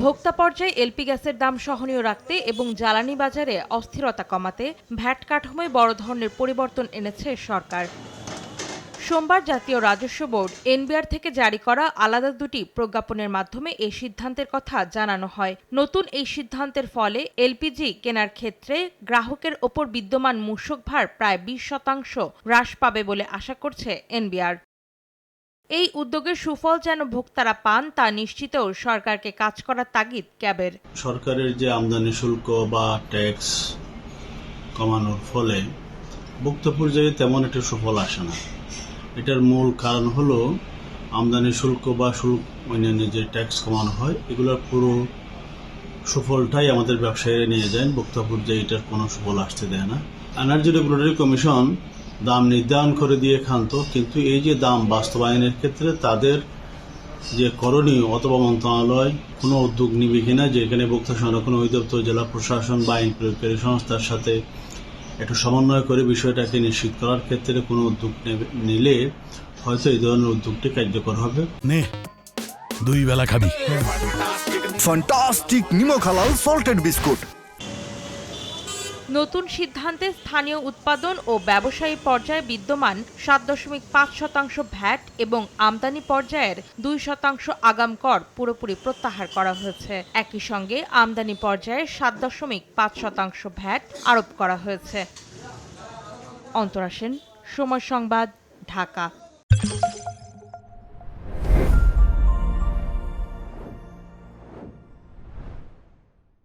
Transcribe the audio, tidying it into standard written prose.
ভোক্তা পর্যায়ে এলপি গ্যাসের দাম সহনীয় রাখতে এবং জ্বালানি বাজারে অস্থিরতা কমাতে ভ্যাট কাঠামোয় বড় ধরনের পরিবর্তন এনেছে সরকার। সোমবার জাতীয় রাজস্ব বোর্ড এনবিআর থেকে জারি করা আলাদা দুটি প্রজ্ঞাপনের মাধ্যমে এই সিদ্ধান্তের কথা জানানো হয়। নতুন এই সিদ্ধান্তের ফলে এলপিজি কেনার ক্ষেত্রে গ্রাহকের ওপর বিদ্যমান মূসক ভার প্রায় 20% হ্রাস পাবে বলে আশা করছে এনবিআর। এই উদ্যোগের সুফল যেন ভোক্তারা পান তা নিশ্চিতেও সরকারকে কাজ করার তাগিদ ক্যাবের। সরকারের যে আমদানি শুল্ক বা ট্যাক্স কমানোর ফলে ভোক্তা পর্যায়ে তেমন একটা সুফল আসে না। এটার মূল কারণ হলো আমদানি শুল্ক বা অন্যান্য যে ট্যাক্স কমানো হয় এগুলোর পুরো সুফলটাই আমাদের ব্যবসায়ীরা নিয়ে যায়, ভোক্তা পর্যায়ে এটার কোনো সুফল আসতে দেয় না। এনার্জি রেগুলেটরি কমিশন দাম নির্ধারণ করে দিয়ে ক্ষান্ত, কিন্তু এই যে দাম বাস্তবায়নের ক্ষেত্রে তাদের যে করণীয় অথবা মন্ত্রণালয় কোনো উদ্যোগ নিবে কিনা, যেখানে ভোক্তা সংরক্ষণ অধিদপ্তর, জেলা প্রশাসন বা আইন প্রয়োগকারী সংস্থার সাথে একটু সমন্বয় করে বিষয়টাকে নিশ্চিত করার ক্ষেত্রে কোনো উদ্যোগ নিলে হয়তো এই ধরনের উদ্যোগটি কার্যকর হবে। নে 2 বেলা খাবি ফ্যান্টাস্টিক নিমক হালাল সল্টেড বিস্কুট। নতুন সিদ্ধান্তে স্থানীয় উৎপাদন ও ব্যবসায়ী পর্যায়ে বিদ্যমান 7.5% ভ্যাট এবং আমদানি পর্যায়ের 2% আগাম কর পুরোপুরি প্রত্যাহার করা হয়েছে। একই সঙ্গে আমদানি পর্যায়ে 7.5% ভ্যাট আরোপ করা হয়েছে। অন্তরা সেন, সময় সংবাদ, ঢাকা।